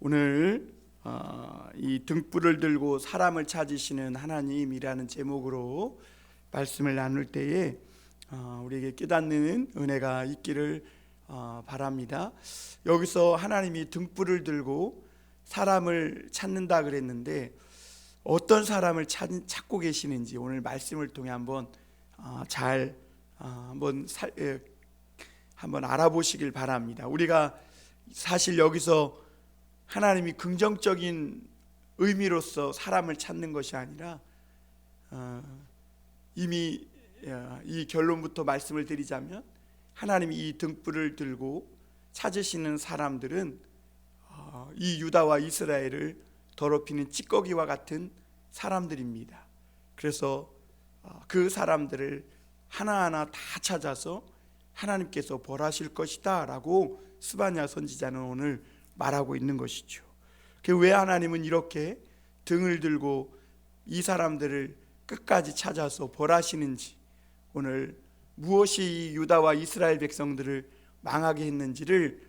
오늘 이 등불을 들고 사람을 찾으시는 하나님이라는 제목으로 말씀을 나눌 때에 우리에게 깨닫는 은혜가 있기를 바랍니다. 여기서 하나님이 등불을 들고 사람을 찾는다 그랬는데 어떤 사람을 찾고 계시는지 오늘 말씀을 통해 한번 한번 알아보시길 바랍니다. 우리가 사실 여기서 하나님이 긍정적인 의미로서 사람을 찾는 것이 아니라 이미 이 결론부터 말씀을 드리자면 하나님이 이 등불을 들고 찾으시는 사람들은 이 유다와 이스라엘을 더럽히는 찌꺼기와 같은 사람들입니다. 그래서 그 사람들을 하나하나 다 찾아서 하나님께서 벌하실 것이다 라고 스바냐 선지자는 오늘 말하고 있는 것이죠. 왜 하나님은 이렇게 등을 들고 이 사람들을 끝까지 찾아서 벌하시는지, 오늘 무엇이 이 유다와 이스라엘 백성들을 망하게 했는지를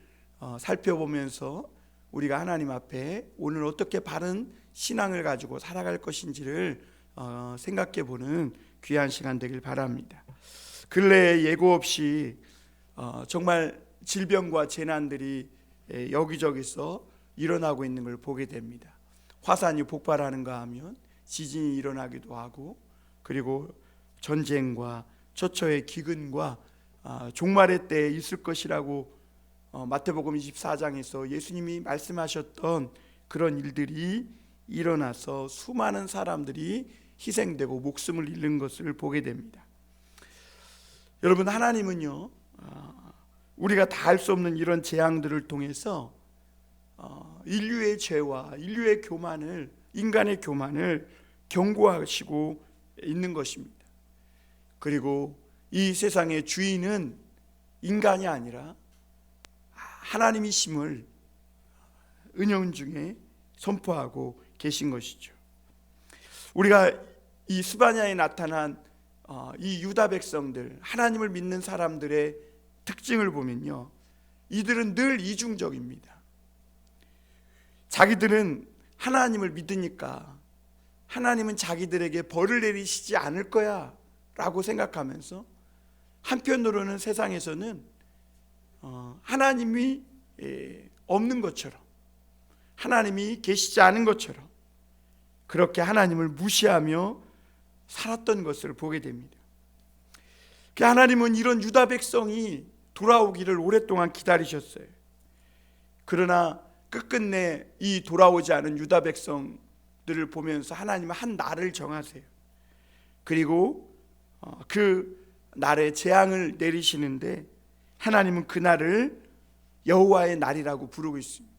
살펴보면서 우리가 하나님 앞에 오늘 어떻게 바른 신앙을 가지고 살아갈 것인지를 생각해 보는 귀한 시간 되길 바랍니다. 근래에 예고 없이 정말 질병과 재난들이 여기저기서 일어나고 있는 걸 보게 됩니다. 화산이 폭발하는가 하면 지진이 일어나기도 하고, 그리고 전쟁과 처처의 기근과 종말의 때에 있을 것이라고 마태복음 24장에서 예수님이 말씀하셨던 그런 일들이 일어나서 수많은 사람들이 희생되고 목숨을 잃는 것을 보게 됩니다. 여러분, 하나님은요 우리가 다 알 수 없는 이런 재앙들을 통해서 인류의 죄와 인류의 교만을, 인간의 교만을 경고하시고 있는 것입니다. 그리고 이 세상의 주인은 인간이 아니라 하나님이심을 은연중에 선포하고 계신 것이죠. 우리가 이 스바냐에 나타난 이 유다 백성들, 하나님을 믿는 사람들의 특징을 보면요, 이들은 늘 이중적입니다. 자기들은 하나님을 믿으니까 하나님은 자기들에게 벌을 내리시지 않을 거야 라고 생각하면서, 한편으로는 세상에서는 하나님이 없는 것처럼, 하나님이 계시지 않은 것처럼 그렇게 하나님을 무시하며 살았던 것을 보게 됩니다. 하나님은 이런 유다 백성이 돌아오기를 오랫동안 기다리셨어요. 그러나 끝끝내 이 돌아오지 않은 유다 백성들을 보면서 하나님은 한 날을 정하세요. 그리고 그 날에 재앙을 내리시는데 하나님은 그 날을 여호와의 날이라고 부르고 있습니다.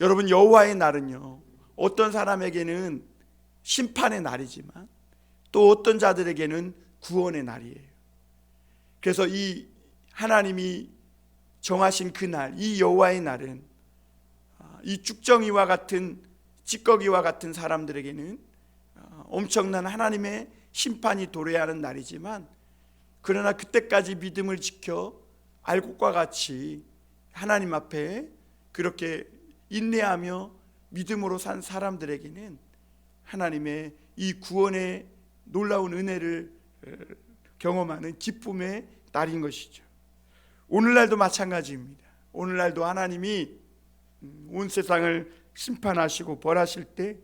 여러분, 여호와의 날은요, 어떤 사람에게는 심판의 날이지만 또 어떤 자들에게는 구원의 날이에요. 그래서 이 하나님이 정하신 그 날, 이 여호와의 날은 이 쭉정이와 같은 찌꺼기와 같은 사람들에게는 엄청난 하나님의 심판이 도래해야 하는 날이지만, 그러나 그때까지 믿음을 지켜 알곡과 같이 하나님 앞에 그렇게 인내하며 믿음으로 산 사람들에게는 하나님의 이 구원의 놀라운 은혜를 경험하는 기쁨의 날인 것이죠. 오늘날도 마찬가지입니다. 오늘날도 하나님이 온 세상을 심판하시고 벌하실 때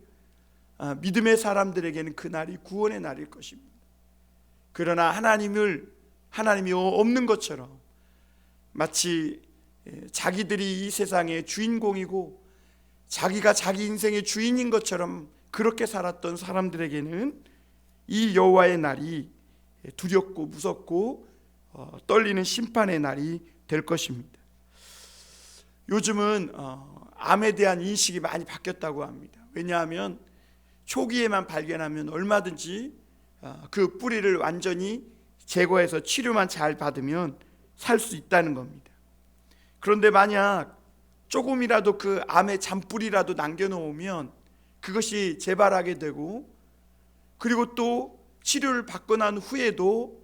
믿음의 사람들에게는 그 날이 구원의 날일 것입니다. 그러나 하나님이 없는 것처럼, 마치 자기들이 이 세상의 주인공이고 자기가 자기 인생의 주인인 것처럼 그렇게 살았던 사람들에게는 이 여호와의 날이 두렵고 무섭고 떨리는 심판의 날이 될 것입니다. 요즘은 암에 대한 인식이 많이 바뀌었다고 합니다. 왜냐하면 초기에만 발견하면 얼마든지 그 뿌리를 완전히 제거해서 치료만 잘 받으면 살 수 있다는 겁니다. 그런데 만약 조금이라도 그 암의 잔뿌리라도 남겨놓으면 그것이 재발하게 되고, 그리고 또 치료를 받고 난 후에도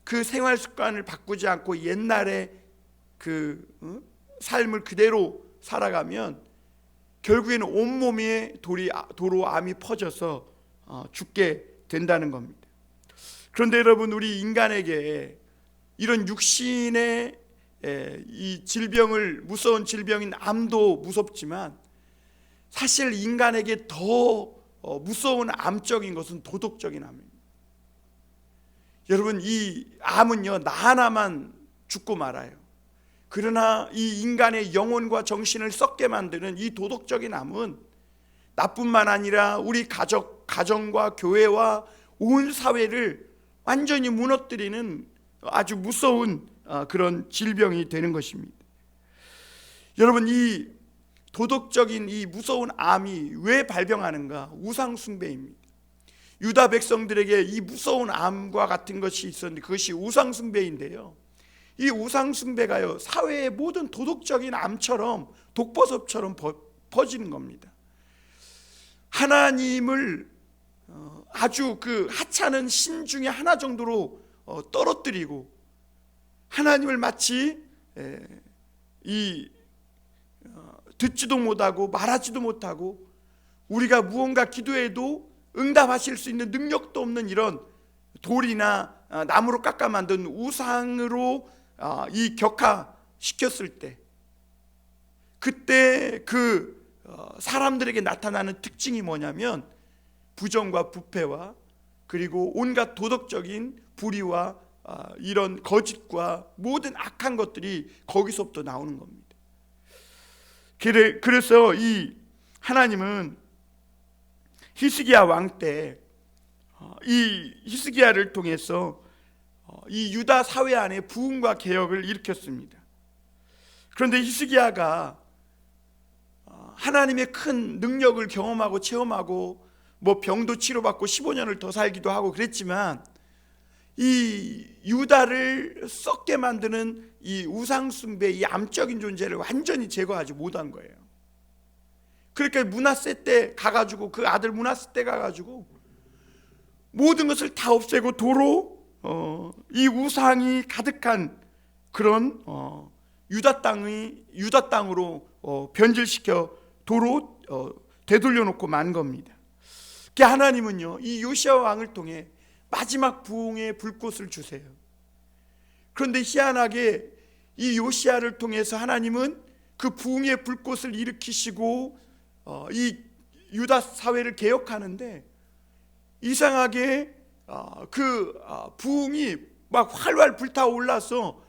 그 생활 습관을 바꾸지 않고 옛날의 그 삶을 그대로 살아가면 결국에는 온몸에 도로 암이 퍼져서 죽게 된다는 겁니다. 그런데 여러분, 우리 인간에게 이런 육신의 이 질병을, 무서운 질병인 암도 무섭지만 사실 인간에게 더 무서운 암적인 것은 도덕적인 암입니다. 여러분, 이 암은요, 나 하나만 죽고 말아요. 그러나 이 인간의 영혼과 정신을 썩게 만드는 이 도덕적인 암은 나뿐만 아니라 우리 가정과 교회와 온 사회를 완전히 무너뜨리는 아주 무서운 그런 질병이 되는 것입니다. 여러분, 이 도덕적인 이 무서운 암이 왜 발병하는가? 우상숭배입니다. 유다 백성들에게 이 무서운 암과 같은 것이 있었는데 그것이 우상숭배인데요, 이 우상숭배가요, 사회의 모든 도덕적인 암처럼, 독버섯처럼 퍼지는 겁니다. 하나님을 아주 그 하찮은 신 중에 하나 정도로 떨어뜨리고, 하나님을 마치 듣지도 못하고 말하지도 못하고, 우리가 무언가 기도해도 응답하실 수 있는 능력도 없는 이런 돌이나 나무로 깎아 만든 우상으로 이 격화시켰을 때, 그때 그 사람들에게 나타나는 특징이 뭐냐면 부정과 부패와 그리고 온갖 도덕적인 불의와 이런 거짓과 모든 악한 것들이 거기서부터 나오는 겁니다. 그래서 이 하나님은 히스기야 왕 때 이 히스기야를 통해서 이 유다 사회 안에 부흥과 개혁을 일으켰습니다. 그런데 히스기야가 하나님의 큰 능력을 경험하고 체험하고 뭐 병도 치료받고 15년을 더 살기도 하고 그랬지만, 이 유다를 썩게 만드는 이 우상숭배, 이 암적인 존재를 완전히 제거하지 못한 거예요. 그러니까 므낫세 때 가가지고, 그 아들 므낫세 때 가가지고 모든 것을 다 없애고 도로 이 우상이 가득한 그런 유다 땅으로 변질시켜 도로 되돌려 놓고 만 겁니다. 그러니까 하나님은요, 이 요시야 왕을 통해 마지막 부흥의 불꽃을 주세요. 그런데 희한하게 이 요시야를 통해서 하나님은 그 부흥의 불꽃을 일으키시고 이 유다 사회를 개혁하는데, 이상하게 그 부흥이 막 활활 불타올라서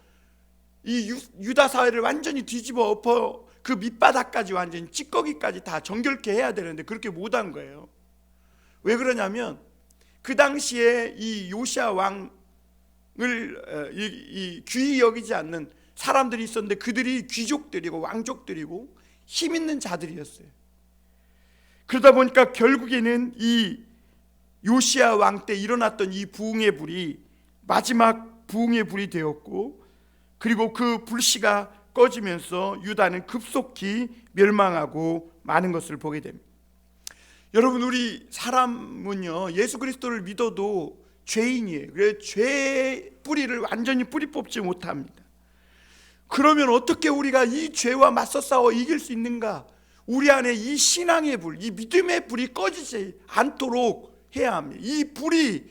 이 유다 사회를 완전히 뒤집어 엎어 그 밑바닥까지 완전히 찌꺼기까지 다 정결케 해야 되는데 그렇게 못한 거예요. 왜 그러냐면 그 당시에 이 요시야 왕을 귀히 여기지 않는 사람들이 있었는데, 그들이 귀족들이고 왕족들이고 힘 있는 자들이었어요. 그러다 보니까 결국에는 이 요시야 왕 때 일어났던 이 부흥의 불이 마지막 부흥의 불이 되었고, 그리고 그 불씨가 꺼지면서 유다는 급속히 멸망하고 마는 것을 보게 됩니다. 여러분, 우리 사람은요, 예수 그리스도를 믿어도 죄인이에요. 그래서 죄의 뿌리를 완전히 뿌리 뽑지 못합니다. 그러면 어떻게 우리가 이 죄와 맞서 싸워 이길 수 있는가? 우리 안에 이 신앙의 불, 이 믿음의 불이 꺼지지 않도록 해야 합니다. 이 불을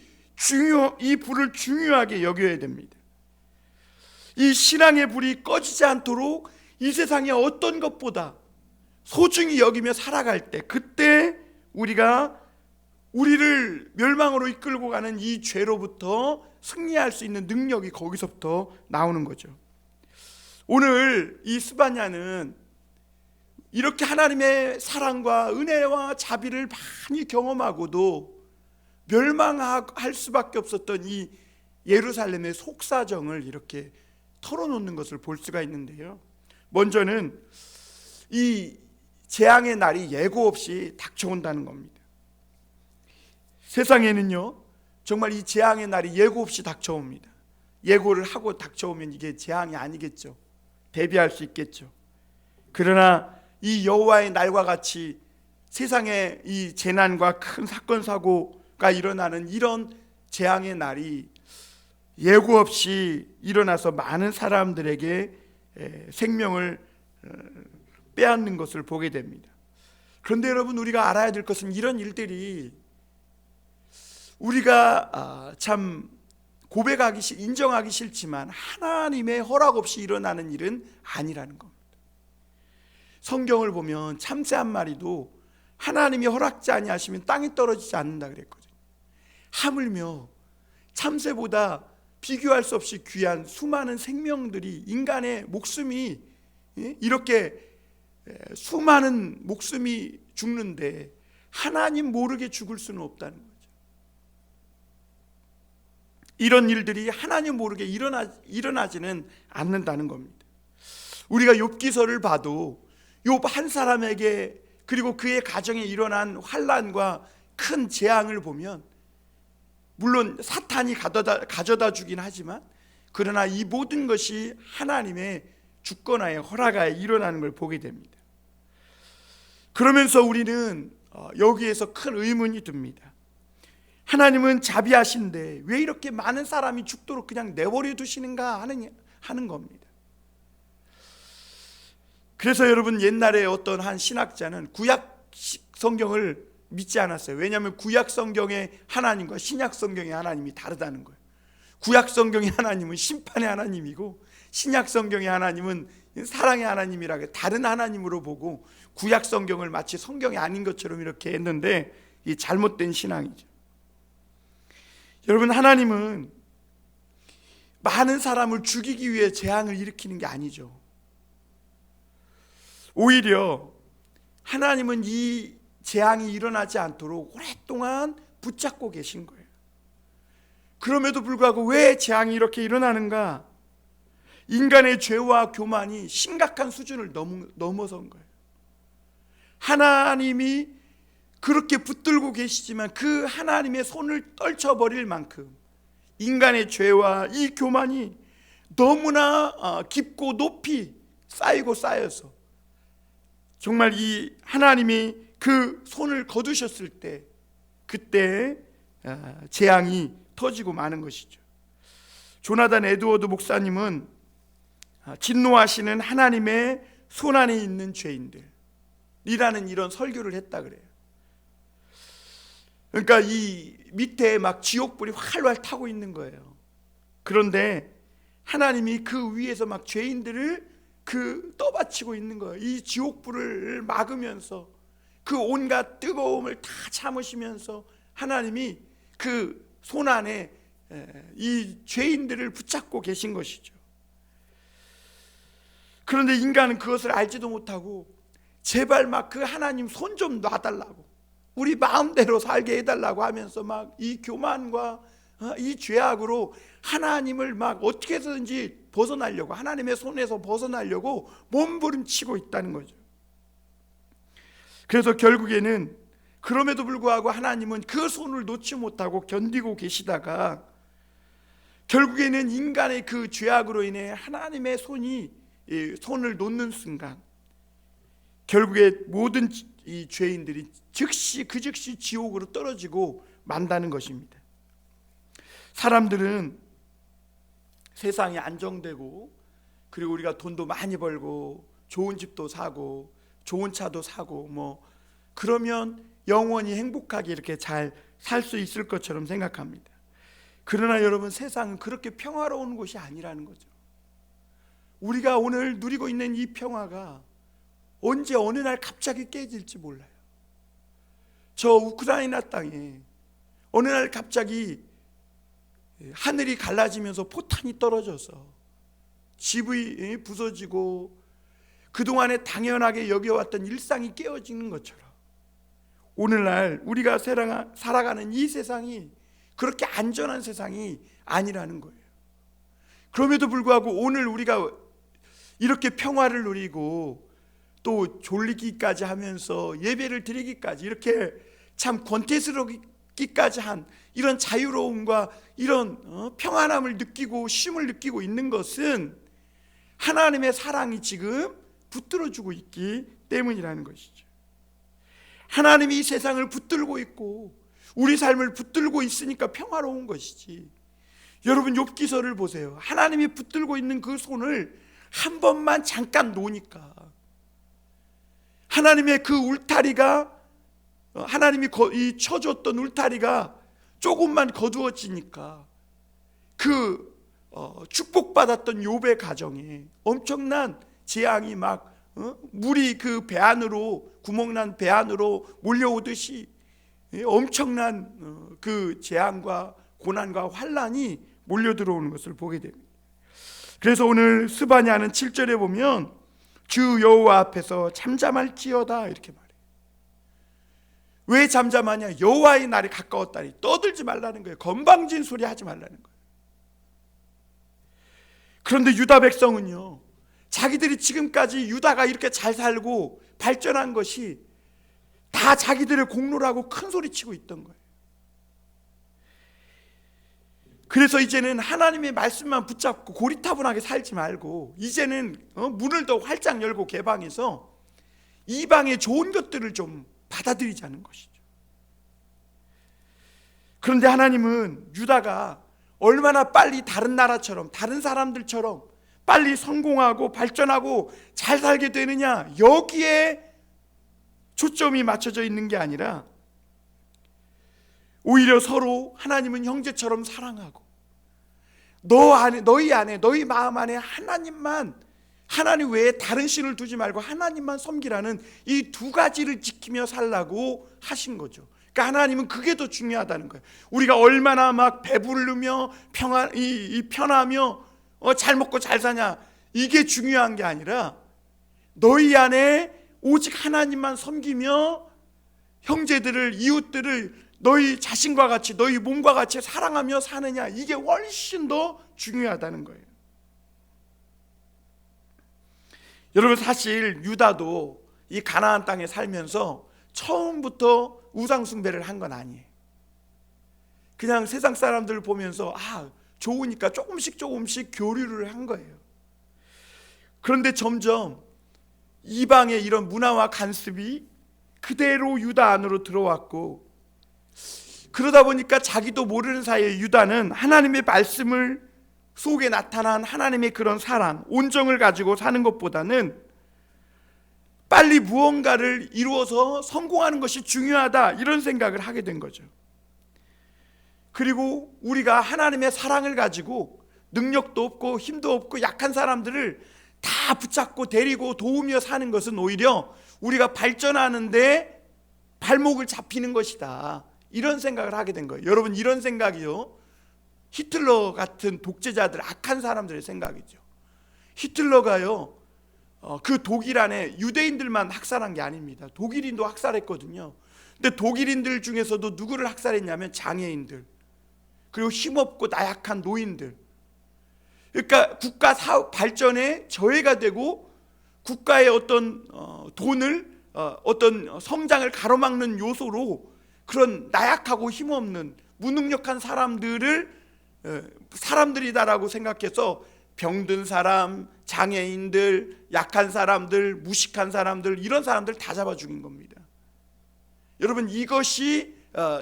중요하게 여겨야 됩니다. 이 신앙의 불이 꺼지지 않도록 이 세상의 어떤 것보다 소중히 여기며 살아갈 때, 그때 우리를 멸망으로 이끌고 가는 이 죄로부터 승리할 수 있는 능력이 거기서부터 나오는 거죠. 오늘 이 스바냐는 이렇게 하나님의 사랑과 은혜와 자비를 많이 경험하고도 멸망할 수밖에 없었던 이 예루살렘의 속사정을 이렇게 털어놓는 것을 볼 수가 있는데요, 먼저는 이 재앙의 날이 예고 없이 닥쳐온다는 겁니다. 세상에는요, 정말 이 재앙의 날이 예고 없이 닥쳐옵니다. 예고를 하고 닥쳐오면 이게 재앙이 아니겠죠. 대비할 수 있겠죠. 그러나 이 여호와의 날과 같이 세상에 이 재난과 큰 사건 사고가 일어나는 이런 재앙의 날이 예고 없이 일어나서 많은 사람들에게 생명을 빼앗는 것을 보게 됩니다. 그런데 여러분, 우리가 알아야 될 것은 이런 일들이 우리가 참 인정하기 싫지만 하나님의 허락 없이 일어나는 일은 아니라는 겁니다. 성경을 보면 참새 한 마리도 하나님이 허락지 아니하시면 땅에 떨어지지 않는다 그랬거든요. 하물며 참새보다 비교할 수 없이 귀한 수많은 생명들이, 인간의 목숨이, 이렇게 수많은 목숨이 죽는데 하나님 모르게 죽을 수는 없다는 거죠. 이런 일들이 하나님 모르게 일어나지는 않는다는 겁니다. 우리가 욥기서를 봐도 욥 한 사람에게, 그리고 그의 가정에 일어난 환난과 큰 재앙을 보면, 물론 사탄이 가져다 주긴 하지만, 그러나 이 모든 것이 하나님의 주권하에, 허락하에 일어나는 걸 보게 됩니다. 그러면서 우리는 여기에서 큰 의문이 듭니다. 하나님은 자비하신데 왜 이렇게 많은 사람이 죽도록 그냥 내버려 두시는가 하는 겁니다. 그래서 여러분, 옛날에 어떤 한 신학자는 구약 성경을 믿지 않았어요. 왜냐하면 구약 성경의 하나님과 신약 성경의 하나님이 다르다는 거예요. 구약 성경의 하나님은 심판의 하나님이고, 신약 성경의 하나님은 사랑의 하나님이라 다른 하나님으로 보고, 구약 성경을 마치 성경이 아닌 것처럼 이렇게 했는데, 이 잘못된 신앙이죠. 여러분, 하나님은 많은 사람을 죽이기 위해 재앙을 일으키는 게 아니죠. 오히려 하나님은 이 재앙이 일어나지 않도록 오랫동안 붙잡고 계신 거예요. 그럼에도 불구하고 왜 재앙이 이렇게 일어나는가? 인간의 죄와 교만이 심각한 수준을 넘어선 거예요. 하나님이 그렇게 붙들고 계시지만 그 하나님의 손을 떨쳐버릴 만큼 인간의 죄와 이 교만이 너무나 깊고 높이 쌓이고 쌓여서, 정말 이 하나님이 그 손을 거두셨을 때, 그때 재앙이 터지고 마는 것이죠. 조나단 에드워드 목사님은 진노하시는 하나님의 손 안에 있는 죄인들이라는 이런 설교를 했다 그래요. 그러니까 이 밑에 막 지옥불이 활활 타고 있는 거예요. 그런데 하나님이 그 위에서 막 죄인들을 떠받치고 있는 거예요. 이 지옥불을 막으면서 그 온갖 뜨거움을 다 참으시면서 하나님이 그 손 안에 이 죄인들을 붙잡고 계신 것이죠. 그런데 인간은 그것을 알지도 못하고 제발 막 그 하나님 손 좀 놔달라고, 우리 마음대로 살게 해달라고 하면서 막 이 교만과 이 죄악으로 하나님을 막 어떻게 해서든지 벗어나려고, 하나님의 손에서 벗어나려고 몸부림치고 있다는 거죠. 그래서 결국에는, 그럼에도 불구하고 하나님은 그 손을 놓지 못하고 견디고 계시다가, 결국에는 인간의 그 죄악으로 인해 하나님의 손을 놓는 순간, 결국에 모든 이 죄인들이 즉시 지옥으로 떨어지고 만다는 것입니다. 사람들은 세상이 안정되고, 그리고 우리가 돈도 많이 벌고 좋은 집도 사고 좋은 차도 사고 그러면 영원히 행복하게 이렇게 잘 살 수 있을 것처럼 생각합니다. 그러나 여러분, 세상은 그렇게 평화로운 곳이 아니라는 거죠. 우리가 오늘 누리고 있는 이 평화가 언제 어느 날 갑자기 깨질지 몰라요. 저 우크라이나 땅에 어느 날 갑자기 하늘이 갈라지면서 포탄이 떨어져서 집이 부서지고 그동안에 당연하게 여겨왔던 일상이 깨어지는 것처럼, 오늘날 우리가 살아가는 이 세상이 그렇게 안전한 세상이 아니라는 거예요. 그럼에도 불구하고 오늘 우리가 이렇게 평화를 누리고 또 졸리기까지 하면서 예배를 드리기까지 이렇게 참 권태스럽기까지 한 이런 자유로움과 이런 평안함을 느끼고 쉼을 느끼고 있는 것은 하나님의 사랑이 지금 붙들어주고 있기 때문이라는 것이죠. 하나님이 이 세상을 붙들고 있고 우리 삶을 붙들고 있으니까 평화로운 것이지. 여러분, 욥기서를 보세요. 하나님이 붙들고 있는 그 손을 한 번만 잠깐 놓으니까, 하나님의 그 울타리가, 하나님이 쳐줬던 울타리가 조금만 거두어지니까 그 축복받았던 욥의 가정에 엄청난 재앙이 막 물이 그 배 안으로, 구멍난 배 안으로 몰려오듯이 엄청난 그 재앙과 고난과 환난이 몰려 들어오는 것을 보게 됩니다. 그래서 오늘 스바냐는 7절에 보면 주 여호와 앞에서 잠잠할지어다 이렇게 말해요. 왜 잠잠하냐? 여호와의 날이 가까웠다니. 떠들지 말라는 거예요. 건방진 소리 하지 말라는 거예요. 그런데 유다 백성은요, 자기들이 지금까지 유다가 이렇게 잘 살고 발전한 것이 다 자기들의 공로라고 큰 소리 치고 있던 거예요. 그래서 이제는 하나님의 말씀만 붙잡고 고리타분하게 살지 말고 이제는 문을 더 활짝 열고 개방해서 이방의 좋은 것들을 좀 받아들이자는 것이죠. 그런데 하나님은 유다가 얼마나 빨리 다른 나라처럼, 다른 사람들처럼 빨리 성공하고 발전하고 잘 살게 되느냐, 여기에 초점이 맞춰져 있는 게 아니라 오히려 서로 하나님은 형제처럼 사랑하고 너희 안에, 너희 마음 안에 하나님만, 하나님 외에 다른 신을 두지 말고 하나님만 섬기라는 이 두 가지를 지키며 살라고 하신 거죠. 그러니까 하나님은 그게 더 중요하다는 거예요. 우리가 얼마나 막 배부르며 편하며 잘 먹고 잘 사냐, 이게 중요한 게 아니라 너희 안에 오직 하나님만 섬기며 형제들을, 이웃들을 너희 자신과 같이, 너희 몸과 같이 사랑하며 사느냐, 이게 훨씬 더 중요하다는 거예요. 여러분, 사실 유다도 이 가나안 땅에 살면서 처음부터 우상 숭배를 한 건 아니에요. 그냥 세상 사람들을 보면서 좋으니까 조금씩 교류를 한 거예요. 그런데 점점 이방의 이런 문화와 간습이 그대로 유다 안으로 들어왔고, 그러다 보니까 자기도 모르는 사이에 유다는 하나님의 말씀을 속에 나타난 하나님의 그런 사랑, 온정을 가지고 사는 것보다는 빨리 무언가를 이루어서 성공하는 것이 중요하다, 이런 생각을 하게 된 거죠. 그리고 우리가 하나님의 사랑을 가지고 능력도 없고 힘도 없고 약한 사람들을 다 붙잡고 데리고 도우며 사는 것은 오히려 우리가 발전하는데 발목을 잡히는 것이다, 이런 생각을 하게 된 거예요. 여러분, 이런 생각이요, 히틀러 같은 독재자들, 악한 사람들의 생각이죠. 히틀러가요, 그 독일 안에 유대인들만 학살한 게 아닙니다. 독일인도 학살했거든요. 근데 독일인들 중에서도 누구를 학살했냐면 장애인들, 그리고 힘없고 나약한 노인들. 그러니까 국가 사업 발전에 저해가 되고 국가의 어떤 돈을, 어떤 성장을 가로막는 요소로 그런 나약하고 힘없는 무능력한 사람들이다라고 생각해서 병든 사람, 장애인들, 약한 사람들, 무식한 사람들, 이런 사람들 다 잡아 죽인 겁니다. 여러분, 이것이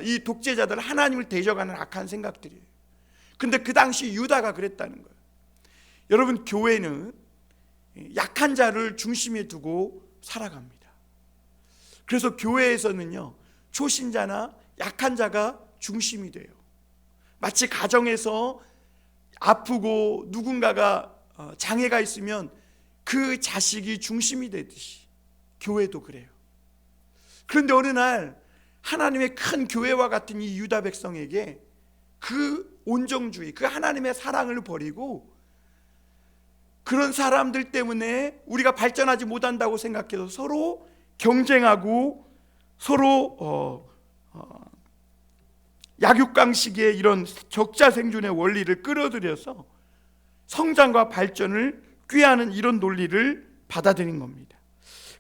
이 독재자들, 하나님을 대적하는 악한 생각들이에요. 근데 그 당시 유다가 그랬다는 거예요. 여러분, 교회는 약한 자를 중심에 두고 살아갑니다. 그래서 교회에서는요, 초신자나 약한 자가 중심이 돼요. 마치 가정에서 아프고 누군가가 장애가 있으면 그 자식이 중심이 되듯이 교회도 그래요. 그런데 어느 날 하나님의 큰 교회와 같은 이 유다 백성에게 그 온정주의, 그 하나님의 사랑을 버리고 그런 사람들 때문에 우리가 발전하지 못한다고 생각해서 서로 경쟁하고 서로 약육강식의 이런 적자생존의 원리를 끌어들여서 성장과 발전을 꾀하는 이런 논리를 받아들인 겁니다.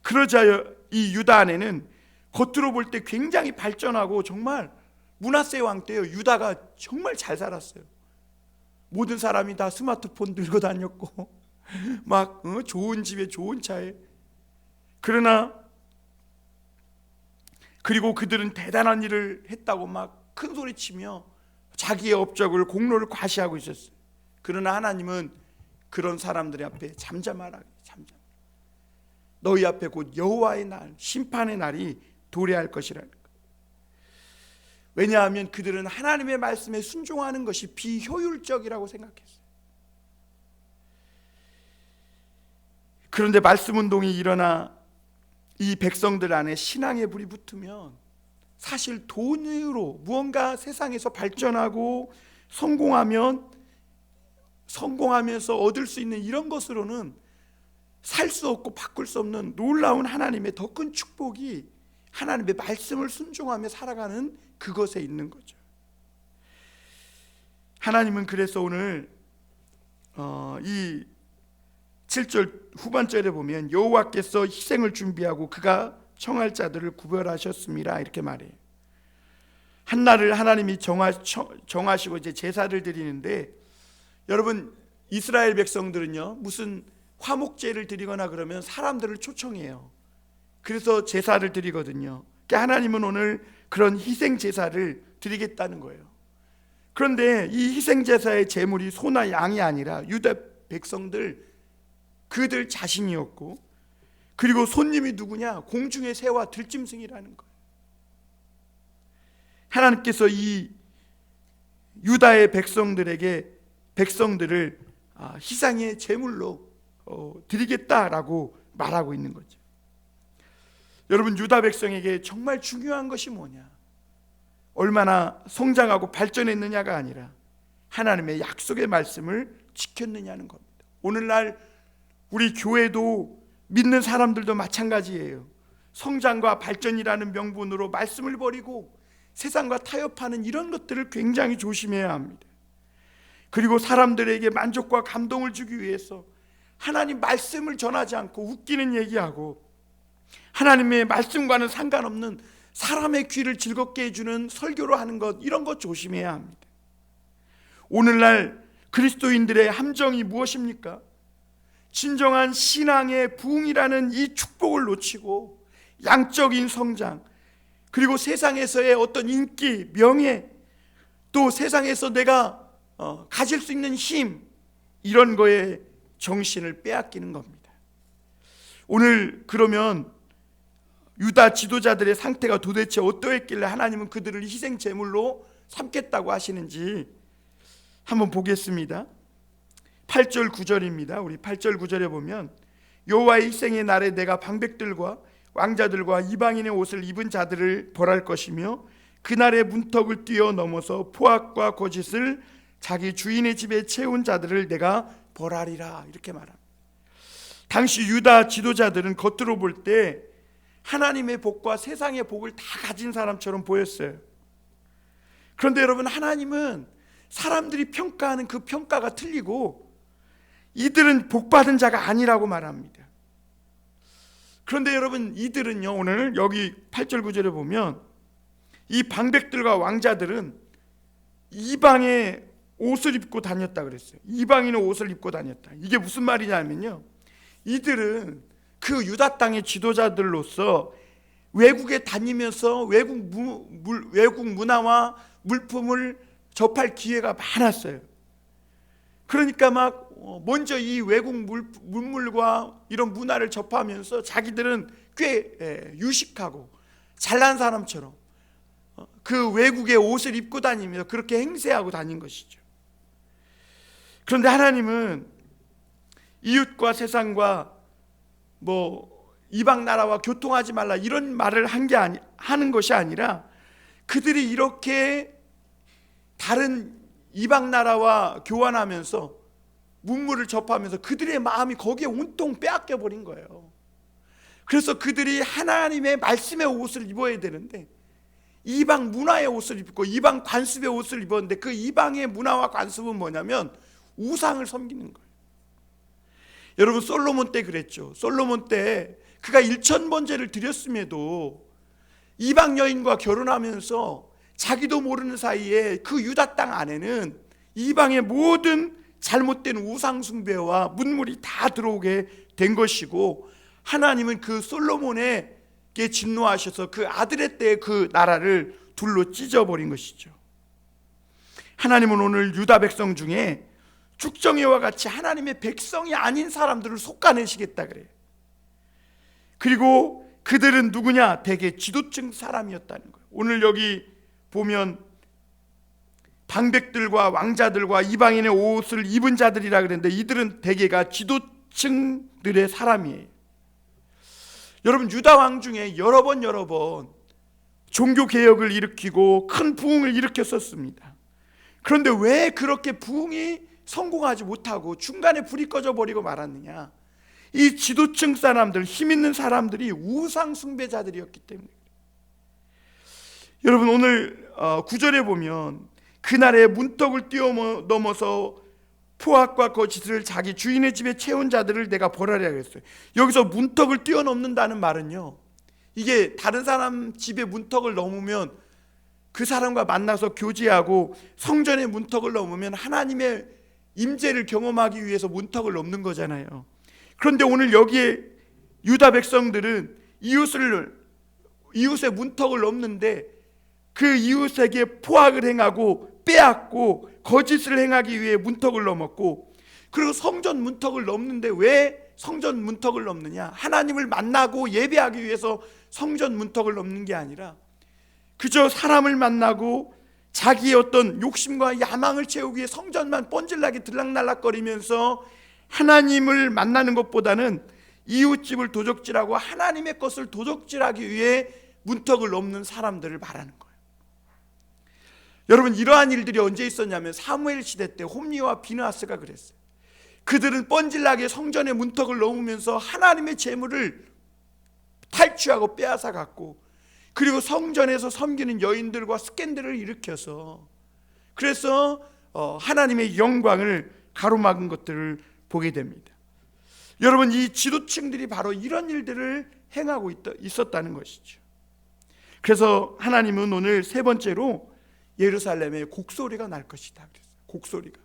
그러자 이 유다 안에는 겉으로 볼 때 굉장히 발전하고 정말 므낫세 왕 때요, 유다가 정말 잘 살았어요. 모든 사람이 다 스마트폰 들고 다녔고 막 좋은 집에 좋은 차에. 그리고 그들은 대단한 일을 했다고 막 큰 소리치며 자기의 업적을, 공로를 과시하고 있었어요. 그러나 하나님은 그런 사람들 앞에 잠잠하라. 너희 앞에 곧 여호와의 날, 심판의 날이 도래할 것이라는 것. 왜냐하면 그들은 하나님의 말씀에 순종하는 것이 비효율적이라고 생각했어요. 그런데 말씀 운동이 일어나 이 백성들 안에 신앙의 불이 붙으면 사실 돈으로 무언가 세상에서 발전하고 성공하면서 얻을 수 있는 이런 것으로는 살 수 없고 바꿀 수 없는 놀라운 하나님의 더 큰 축복이 하나님의 말씀을 순종하며 살아가는 그것에 있는 거죠. 하나님은 그래서 오늘 이 7절 후반절에 보면 여호와께서 희생을 준비하고 그가 청할 자들을 구별하셨습니다 이렇게 말해요. 한날을 하나님이 정하시고 이제 제사를 드리는데, 여러분 이스라엘 백성들은요 무슨 화목제를 드리거나 그러면 사람들을 초청해요. 그래서 제사를 드리거든요. 그러니까 하나님은 오늘 그런 희생 제사를 드리겠다는 거예요. 그런데 이 희생 제사의 제물이 소나 양이 아니라 유다 백성들 그들 자신이었고, 그리고 손님이 누구냐? 공중의 새와 들짐승이라는 거예요. 하나님께서 이 유다의 백성들을 희생의 제물로 드리겠다라고 말하고 있는 거죠. 여러분 유다 백성에게 정말 중요한 것이 뭐냐? 얼마나 성장하고 발전했느냐가 아니라 하나님의 약속의 말씀을 지켰느냐는 겁니다. 오늘날 우리 교회도 믿는 사람들도 마찬가지예요. 성장과 발전이라는 명분으로 말씀을 버리고 세상과 타협하는 이런 것들을 굉장히 조심해야 합니다. 그리고 사람들에게 만족과 감동을 주기 위해서 하나님 말씀을 전하지 않고 웃기는 얘기하고 하나님의 말씀과는 상관없는 사람의 귀를 즐겁게 해주는 설교로 하는 것, 이런 것 조심해야 합니다. 오늘날 그리스도인들의 함정이 무엇입니까? 진정한 신앙의 부흥이라는 이 축복을 놓치고 양적인 성장, 그리고 세상에서의 어떤 인기, 명예, 또 세상에서 내가 가질 수 있는 힘, 이런 거에 정신을 빼앗기는 겁니다. 오늘 그러면 유다 지도자들의 상태가 도대체 어떠했길래 하나님은 그들을 희생 제물로 삼겠다고 하시는지 한번 보겠습니다. 8절 9절입니다. 우리 8절 9절에 보면 여호와의 희생의 날에 내가 방백들과 왕자들과 이방인의 옷을 입은 자들을 벌할 것이며 그날의 문턱을 뛰어넘어서 포악과 거짓을 자기 주인의 집에 채운 자들을 내가 벌하리라 이렇게 말합니다. 당시 유다 지도자들은 겉으로 볼 때 하나님의 복과 세상의 복을 다 가진 사람처럼 보였어요. 그런데 여러분 하나님은 사람들이 평가하는 그 평가가 틀리고 이들은 복받은 자가 아니라고 말합니다. 그런데 여러분 이들은요, 오늘 여기 8절 9절에 보면 이 방백들과 왕자들은 이방의 옷을 입고 다녔다 그랬어요. 이방인의 옷을 입고 다녔다. 이게 무슨 말이냐면요, 이들은 그 유다 땅의 지도자들로서 외국에 다니면서 외국 문화와 물품을 접할 기회가 많았어요. 그러니까 막 먼저 이 외국 문물과 이런 문화를 접하면서 자기들은 꽤 유식하고 잘난 사람처럼 그 외국의 옷을 입고 다니면서 그렇게 행세하고 다닌 것이죠. 그런데 하나님은 이웃과 세상과 이방 나라와 교통하지 말라 이런 말을 하는 것이 아니라 그들이 이렇게 다른 이방 나라와 교환하면서 문물을 접하면서 그들의 마음이 거기에 온통 빼앗겨 버린 거예요. 그래서 그들이 하나님의 말씀의 옷을 입어야 되는데 이방 문화의 옷을 입고 이방 관습의 옷을 입었는데 그 이방의 문화와 관습은 뭐냐면 우상을 섬기는 거예요. 여러분 솔로몬 때 그랬죠. 솔로몬 때 그가 1000번제를 드렸음에도 이방 여인과 결혼하면서 자기도 모르는 사이에 그 유다 땅 안에는 이방의 모든 잘못된 우상 숭배와 문물이 다 들어오게 된 것이고, 하나님은 그 솔로몬에게 진노하셔서 그 아들의 때에 그 나라를 둘로 찢어버린 것이죠. 하나님은 오늘 유다 백성 중에 축정이와 같이 하나님의 백성이 아닌 사람들을 솎아내시겠다 그래요. 그리고 그들은 누구냐? 대개 지도층 사람이었다는 거예요. 오늘 여기 보면 방백들과 왕자들과 이방인의 옷을 입은 자들이라 그랬는데 이들은 대개가 지도층들의 사람이에요. 여러분, 유다 왕 중에 여러 번 종교 개혁을 일으키고 큰 부흥을 일으켰었습니다. 그런데 왜 그렇게 부흥이 성공하지 못하고 중간에 불이 꺼져 버리고 말았느냐? 이 지도층 사람들, 힘 있는 사람들이 우상 숭배자들이었기 때문에. 여러분, 오늘 9절에 보면 그날에 문턱을 뛰어넘어서 포악과 거짓을 자기 주인의 집에 채운 자들을 내가 벌하리라 그랬어요. 여기서 문턱을 뛰어넘는다는 말은요, 이게 다른 사람 집의 문턱을 넘으면 그 사람과 만나서 교제하고 성전의 문턱을 넘으면 하나님의 임재를 경험하기 위해서 문턱을 넘는 거잖아요. 그런데 오늘 여기에 유다 백성들은 이웃의 문턱을 넘는데 그 이웃에게 포악을 행하고 빼앗고 거짓을 행하기 위해 문턱을 넘었고, 그리고 성전 문턱을 넘는데 왜 성전 문턱을 넘느냐? 하나님을 만나고 예배하기 위해서 성전 문턱을 넘는 게 아니라 그저 사람을 만나고 자기의 어떤 욕심과 야망을 채우기 위해 성전만 뻔질나게 들락날락거리면서 하나님을 만나는 것보다는 이웃집을 도적질하고 하나님의 것을 도적질하기 위해 문턱을 넘는 사람들을 말하는 거예요. 여러분, 이러한 일들이 언제 있었냐면 사무엘 시대 때 홈리와 비느하스가 그랬어요. 그들은 뻔질나게 성전의 문턱을 넘으면서 하나님의 재물을 탈취하고 빼앗아 갔고, 그리고 성전에서 섬기는 여인들과 스캔들을 일으켜서 그래서 하나님의 영광을 가로막은 것들을 보게 됩니다. 여러분, 이 지도층들이 바로 이런 일들을 행하고 있었다는 것이죠. 그래서 하나님은 오늘 세 번째로 예루살렘에 곡소리가 날 것이다 그랬어요. 곡소리가.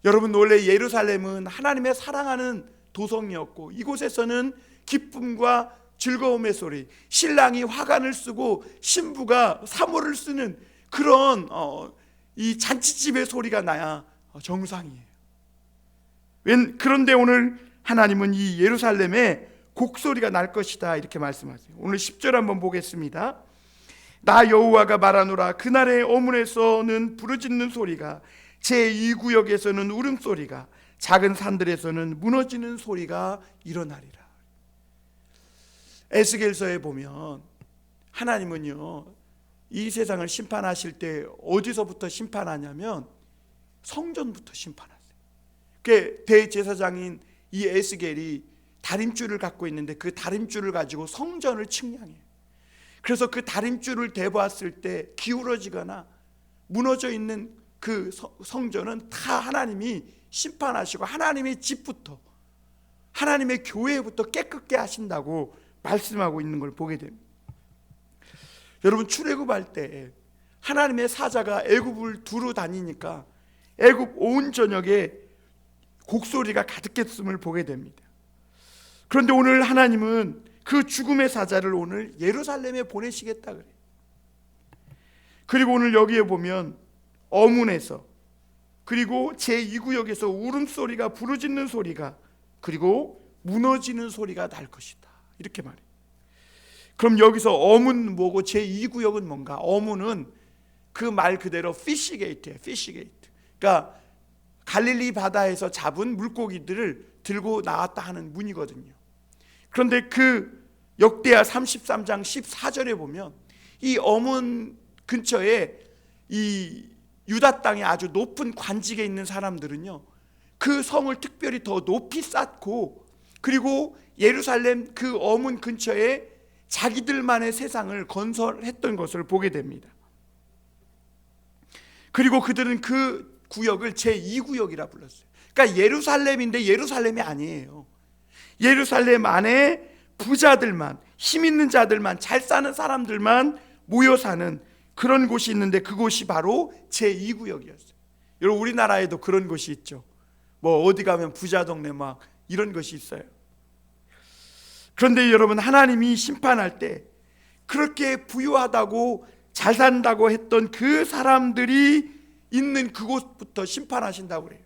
여러분, 원래 예루살렘은 하나님의 사랑하는 도성이었고 이곳에서는 기쁨과 즐거움의 소리, 신랑이 화관을 쓰고 신부가 사모를 쓰는 그런 이 잔치집의 소리가 나야 정상이에요. 그런데 오늘 하나님은 이 예루살렘에 곡소리가 날 것이다 이렇게 말씀하세요. 오늘 10절 한번 보겠습니다. 나 여호와가 말하노라. 그날의 어문에서는 부르짖는 소리가, 제2구역에서는 울음소리가, 작은 산들에서는 무너지는 소리가 일어나리라. 에스겔서에 보면 하나님은요, 이 세상을 심판하실 때 어디서부터 심판하냐면 성전부터 심판하세요. 그 대제사장인 이 에스겔이 다림줄을 갖고 있는데 그 다림줄을 가지고 성전을 측량해요. 그래서 그 다림줄을 대보았을 때 기울어지거나 무너져 있는 그 성전은 다 하나님이 심판하시고 하나님의 집부터, 하나님의 교회부터 깨끗게 하신다고 말씀하고 있는 걸 보게 됩니다. 여러분, 출애굽할 때 하나님의 사자가 애굽을 두루 다니니까 애굽 온 전역에 곡소리가 가득했음을 보게 됩니다. 그런데 오늘 하나님은 그 죽음의 사자를 오늘 예루살렘에 보내시겠다 그래요. 그리고 오늘 여기에 보면 어문에서, 그리고 제2구역에서 울음소리가, 부르짖는 소리가, 그리고 무너지는 소리가 날 것이다 이렇게 말해요. 그럼 여기서 어문 뭐고 제2구역은 뭔가? 어문은 그 말 그대로 피시게이트예요. 피시게이트. 그러니까 갈릴리 바다에서 잡은 물고기들을 들고 나왔다 하는 문이거든요. 그런데 그 역대하 33장 14절에 보면 이 어문 근처에 이 유다 땅에 아주 높은 관직에 있는 사람들은요, 그 성을 특별히 더 높이 쌓고, 그리고 예루살렘 그 어문 근처에 자기들만의 세상을 건설했던 것을 보게 됩니다. 그리고 그들은 그 구역을 제2구역이라 불렀어요. 그러니까 예루살렘인데 예루살렘이 아니에요. 예루살렘 안에 부자들만, 힘 있는 자들만, 잘 사는 사람들만 모여 사는 그런 곳이 있는데 그곳이 바로 제2구역이었어요. 여러분, 우리나라에도 그런 곳이 있죠. 뭐 어디 가면 부자 동네 막 이런 것이 있어요. 그런데 여러분, 하나님이 심판할 때 그렇게 부유하다고 잘 산다고 했던 그 사람들이 있는 그곳부터 심판하신다고 그래요.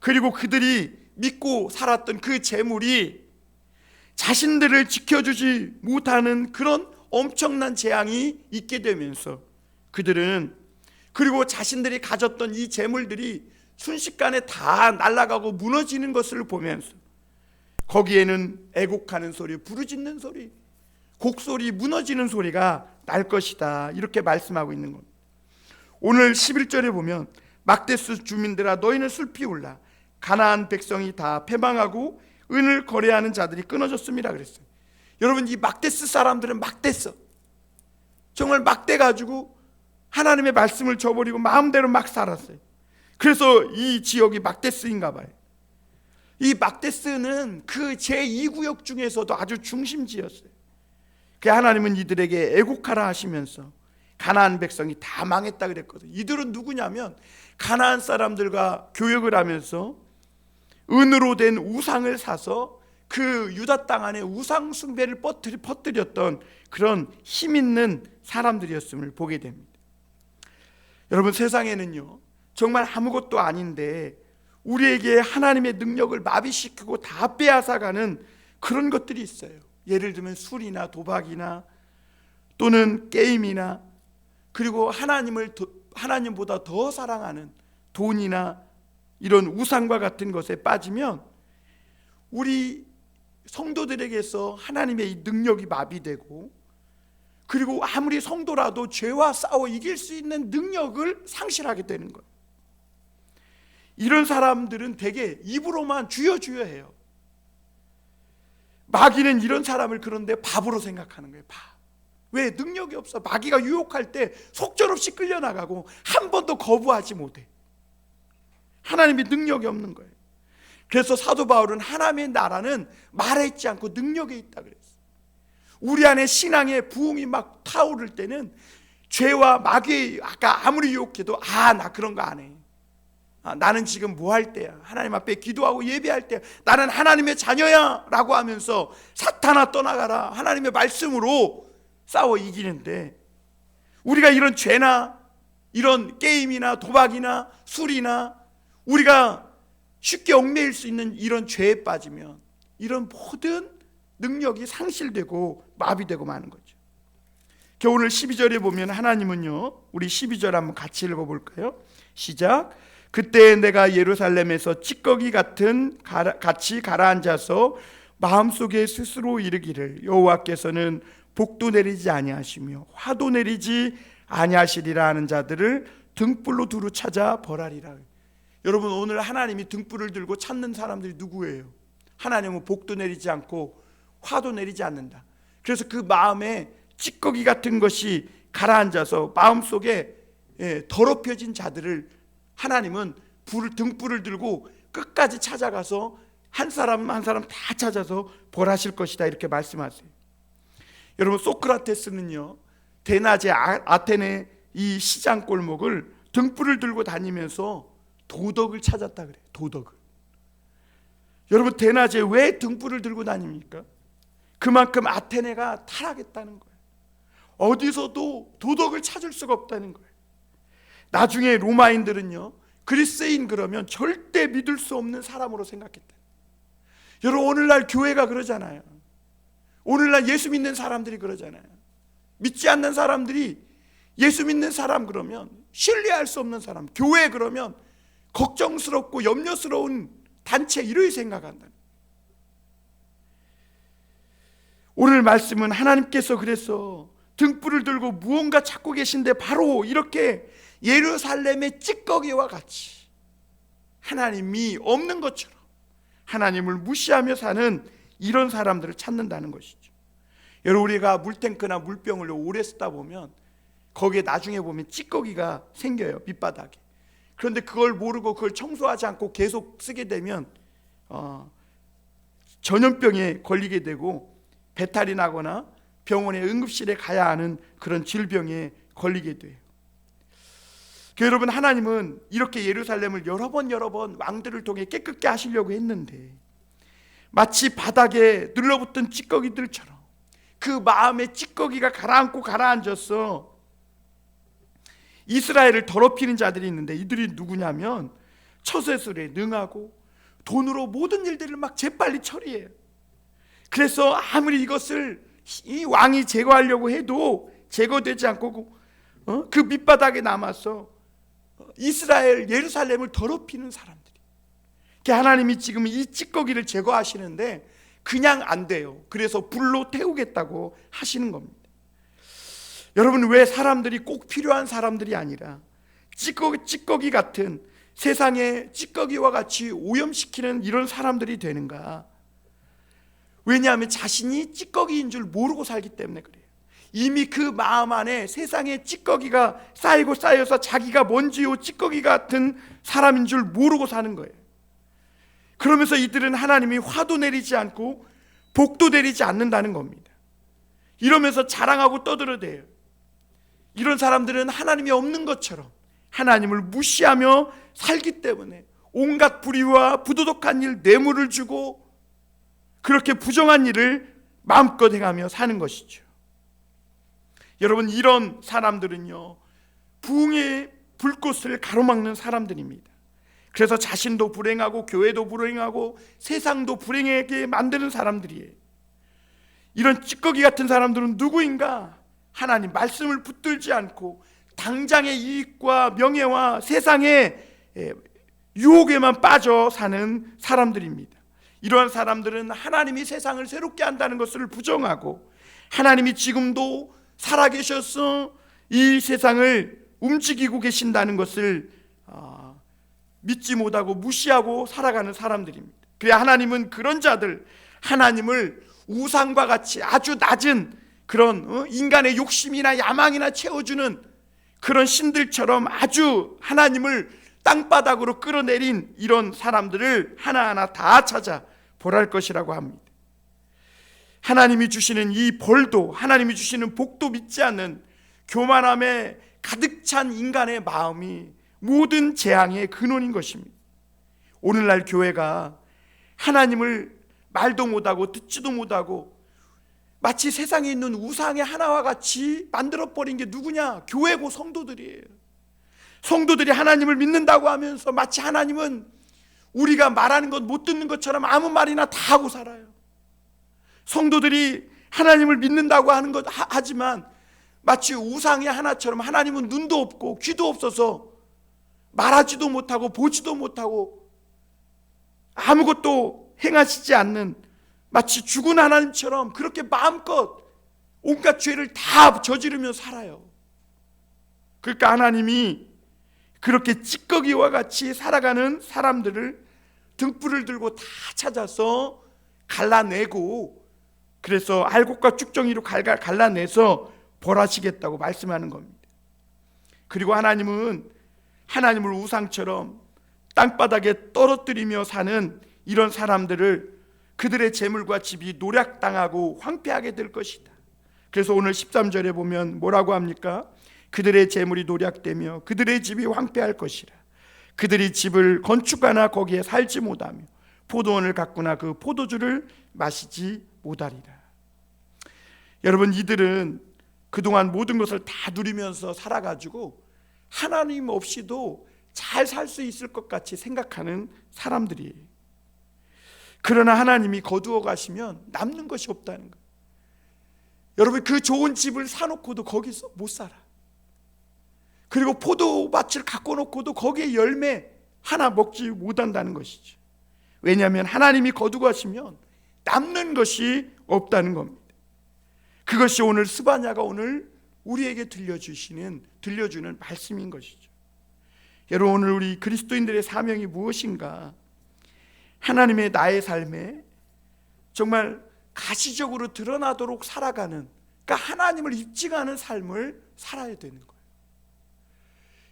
그리고 그들이 믿고 살았던 그 재물이 자신들을 지켜주지 못하는 그런 엄청난 재앙이 있게 되면서 그들은, 그리고 자신들이 가졌던 이 재물들이 순식간에 다 날아가고 무너지는 것을 보면서 거기에는 애곡하는 소리, 부르짖는 소리, 곡소리, 무너지는 소리가 날 것이다, 이렇게 말씀하고 있는 겁니다. 오늘 11절에 보면 막데스 주민들아 너희는 슬피 울라, 가나안 백성이 다 패망하고 은을 거래하는 자들이 끊어졌습니다 그랬어요. 여러분, 이 막데스 사람들은 막댔어. 정말 막대가지고 하나님의 말씀을 저버리고 마음대로 막 살았어요. 그래서 이 지역이 막데스인가 봐요. 이 막데스는 그 제2구역 중에서도 아주 중심지였어요. 그 하나님은 이들에게 애곡하라 하시면서 가나안 백성이 다 망했다 그랬거든요. 이들은 누구냐면 가나안 사람들과 교역을 하면서 은으로 된 우상을 사서 그 유다 땅 안에 우상 숭배를 퍼뜨렸던 그런 힘 있는 사람들이었음을 보게 됩니다. 여러분, 세상에는요 정말 아무것도 아닌데 우리에게 하나님의 능력을 마비시키고 다 빼앗아가는 그런 것들이 있어요. 예를 들면 술이나 도박이나 또는 게임이나, 그리고 하나님보다 더 사랑하는 돈이나 이런 우상과 같은 것에 빠지면 우리 성도들에게서 하나님의 이 능력이 마비되고, 그리고 아무리 성도라도 죄와 싸워 이길 수 있는 능력을 상실하게 되는 거예요. 이런 사람들은 대개 입으로만 주여 주여 해요. 마귀는 이런 사람을 그런데 바보로 생각하는 거예요. 왜? 능력이 없어. 마귀가 유혹할 때 속절없이 끌려나가고 한 번도 거부하지 못해. 하나님의 능력이 없는 거예요. 그래서 사도 바울은 하나님의 나라는 말에 있지 않고 능력에 있다 그랬어요. 우리 안에 신앙의 부흥이 막 타오를 때는 죄와 마귀의, 아까 아무리 유혹해도 나 그런 거 안 해. 나는 지금 뭐 할 때야? 하나님 앞에 기도하고 예배할 때야. 나는 하나님의 자녀야 라고 하면서 사탄아 떠나가라, 하나님의 말씀으로 싸워 이기는데, 우리가 이런 죄나 이런 게임이나 도박이나 술이나 우리가 쉽게 얽매일 수 있는 이런 죄에 빠지면 이런 모든 능력이 상실되고 마비되고 마는 거죠. 오늘 12절에 보면 하나님은요, 우리 12절 한번 같이 읽어볼까요? 시작. 그때 내가 예루살렘에서 찌꺼기 같이 가라앉아서 마음속에 스스로 이르기를 여호와께서는 복도 내리지 아니하시며 화도 내리지 아니하시리라 하는 자들을 등불로 두루 찾아 벌하리라. 여러분, 오늘 하나님이 등불을 들고 찾는 사람들이 누구예요? 하나님은 복도 내리지 않고 화도 내리지 않는다. 그래서 그 마음에 찌꺼기 같은 것이 가라앉아서 마음속에 더럽혀진 자들을 하나님은 등불을 들고 끝까지 찾아가서 한 사람 한 사람 다 찾아서 벌하실 것이다, 이렇게 말씀하세요. 여러분, 소크라테스는요 대낮에 아테네 이 시장 골목을 등불을 들고 다니면서 도덕을 찾았다 그래요. 도덕을. 여러분, 대낮에 왜 등불을 들고 다닙니까? 그만큼 아테네가 타락했다는 거예요. 어디서도 도덕을 찾을 수가 없다는 거예요. 나중에 로마인들은요 그리스인 그러면 절대 믿을 수 없는 사람으로 생각했다. 여러분, 오늘날 교회가 그러잖아요. 오늘날 예수 믿는 사람들이 그러잖아요. 믿지 않는 사람들이 예수 믿는 사람 그러면 신뢰할 수 없는 사람, 교회 그러면 걱정스럽고 염려스러운 단체, 이렇게 생각한다. 오늘 말씀은 하나님께서 그래서 등불을 들고 무언가 찾고 계신데 바로 이렇게 예루살렘의 찌꺼기와 같이 하나님이 없는 것처럼 하나님을 무시하며 사는 이런 사람들을 찾는다는 것이죠. 여러분, 우리가 물탱크나 물병을 오래 쓰다 보면 거기에 나중에 보면 찌꺼기가 생겨요, 밑바닥에. 그런데 그걸 모르고 그걸 청소하지 않고 계속 쓰게 되면 전염병에 걸리게 되고 배탈이 나거나 병원에 응급실에 가야 하는 그런 질병에 걸리게 돼요. 여러분, 하나님은 이렇게 예루살렘을 여러 번 왕들을 통해 깨끗게 하시려고 했는데 마치 바닥에 눌러붙은 찌꺼기들처럼 그 마음의 찌꺼기가 가라앉아서 이스라엘을 더럽히는 자들이 있는데, 이들이 누구냐면 처세술에 능하고 돈으로 모든 일들을 막 재빨리 처리해요. 그래서 아무리 이것을 이 왕이 제거하려고 해도 제거되지 않고 그 밑바닥에 남아서 이스라엘 예루살렘을 더럽히는 사람들이, 하나님이 지금 이 찌꺼기를 제거하시는데 그냥 안 돼요. 그래서 불로 태우겠다고 하시는 겁니다. 여러분, 왜 사람들이 꼭 필요한 사람들이 아니라 찌꺼기 같은, 세상의 찌꺼기와 같이 오염시키는 이런 사람들이 되는가? 왜냐하면 자신이 찌꺼기인 줄 모르고 살기 때문에 그래요. 이미 그 마음 안에 세상의 찌꺼기가 쌓이고 쌓여서 자기가 먼지요 찌꺼기 같은 사람인 줄 모르고 사는 거예요. 그러면서 이들은 하나님이 화도 내리지 않고 복도 내리지 않는다는 겁니다. 이러면서 자랑하고 떠들어대요. 이런 사람들은 하나님이 없는 것처럼 하나님을 무시하며 살기 때문에 온갖 불의와 부도덕한 일, 뇌물을 주고 그렇게 부정한 일을 마음껏 행하며 사는 것이죠. 여러분, 이런 사람들은요, 부흥의 불꽃을 가로막는 사람들입니다. 그래서 자신도 불행하고 교회도 불행하고 세상도 불행하게 만드는 사람들이에요. 이런 찌꺼기 같은 사람들은 누구인가? 하나님 말씀을 붙들지 않고 당장의 이익과 명예와 세상의 유혹에만 빠져 사는 사람들입니다. 이러한 사람들은 하나님이 세상을 새롭게 한다는 것을 부정하고 하나님이 지금도 살아계셔서 이 세상을 움직이고 계신다는 것을 믿지 못하고 무시하고 살아가는 사람들입니다. 그래, 하나님은 그런 자들, 하나님을 우상과 같이 아주 낮은 그런 인간의 욕심이나 야망이나 채워주는 그런 신들처럼 아주 하나님을 땅바닥으로 끌어내린 이런 사람들을 하나하나 다 찾아 벌할 것이라고 합니다. 하나님이 주시는 이 벌도, 하나님이 주시는 복도 믿지 않는 교만함에 가득 찬 인간의 마음이 모든 재앙의 근원인 것입니다. 오늘날 교회가 하나님을 말도 못하고 듣지도 못하고 마치 세상에 있는 우상의 하나와 같이 만들어버린 게 누구냐? 교회고 성도들이에요. 성도들이 하나님을 믿는다고 하면서 마치 하나님은 우리가 말하는 것 못 듣는 것처럼 아무 말이나 다 하고 살아요. 성도들이 하나님을 믿는다고 하는 것 하지만 마치 우상의 하나처럼 하나님은 눈도 없고 귀도 없어서 말하지도 못하고 보지도 못하고 아무것도 행하시지 않는 마치 죽은 하나님처럼 그렇게 마음껏 온갖 죄를 다 저지르며 살아요. 그러니까 하나님이 그렇게 찌꺼기와 같이 살아가는 사람들을 등불을 들고 다 찾아서 갈라내고, 그래서 알곡과 쭉정이로 갈라내서 벌하시겠다고 말씀하는 겁니다. 그리고 하나님은 하나님을 우상처럼 땅바닥에 떨어뜨리며 사는 이런 사람들을 그들의 재물과 집이 노략당하고 황폐하게 될 것이다. 그래서 오늘 13절에 보면 뭐라고 합니까? 그들의 재물이 노략되며 그들의 집이 황폐할 것이라. 그들이 집을 건축하나 거기에 살지 못하며 포도원을 가꾸나 그 포도주를 마시지 못하리라. 여러분, 이들은 그동안 모든 것을 다 누리면서 살아가지고 하나님 없이도 잘 살 수 있을 것 같이 생각하는 사람들이에요. 그러나 하나님이 거두어 가시면 남는 것이 없다는 거예요. 여러분, 그 좋은 집을 사놓고도 거기서 못 살아. 그리고 포도밭을 갖고 놓고도 거기에 열매 하나 먹지 못한다는 것이죠. 왜냐하면 하나님이 거두어 가시면 남는 것이 없다는 겁니다. 그것이 오늘 스바냐가 오늘 우리에게 들려주는 말씀인 것이죠. 여러분, 오늘 우리 그리스도인들의 사명이 무엇인가? 하나님의 나의 삶에 정말 가시적으로 드러나도록 살아가는, 그러니까 하나님을 입증하는 삶을 살아야 되는 거예요.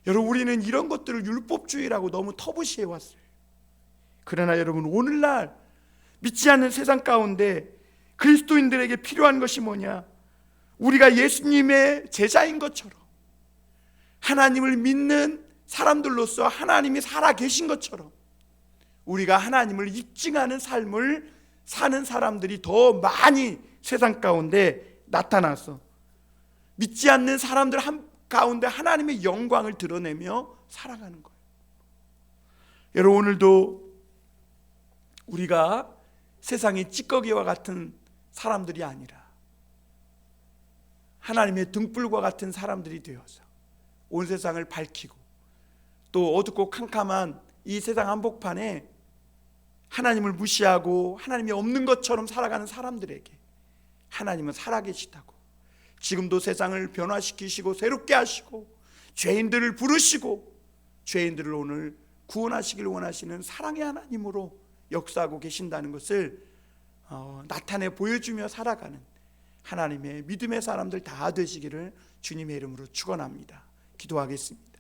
여러분, 우리는 이런 것들을 율법주의라고 너무 터부시해 왔어요. 그러나 여러분, 오늘날 믿지 않는 세상 가운데 그리스도인들에게 필요한 것이 뭐냐? 우리가 예수님의 제자인 것처럼, 하나님을 믿는 사람들로서 하나님이 살아 계신 것처럼 우리가 하나님을 입증하는 삶을 사는 사람들이 더 많이 세상 가운데 나타나서 믿지 않는 사람들 가운데 하나님의 영광을 드러내며 살아가는 거예요. 여러분, 오늘도 우리가 세상의 찌꺼기와 같은 사람들이 아니라 하나님의 등불과 같은 사람들이 되어서 온 세상을 밝히고 또 어둡고 캄캄한 이 세상 한복판에 하나님을 무시하고 하나님이 없는 것처럼 살아가는 사람들에게 하나님은 살아계시다고, 지금도 세상을 변화시키시고 새롭게 하시고 죄인들을 부르시고 죄인들을 오늘 구원하시길 원하시는 사랑의 하나님으로 역사하고 계신다는 것을 나타내 보여주며 살아가는 하나님의 믿음의 사람들 다 되시기를 주님의 이름으로 축원합니다. 기도하겠습니다.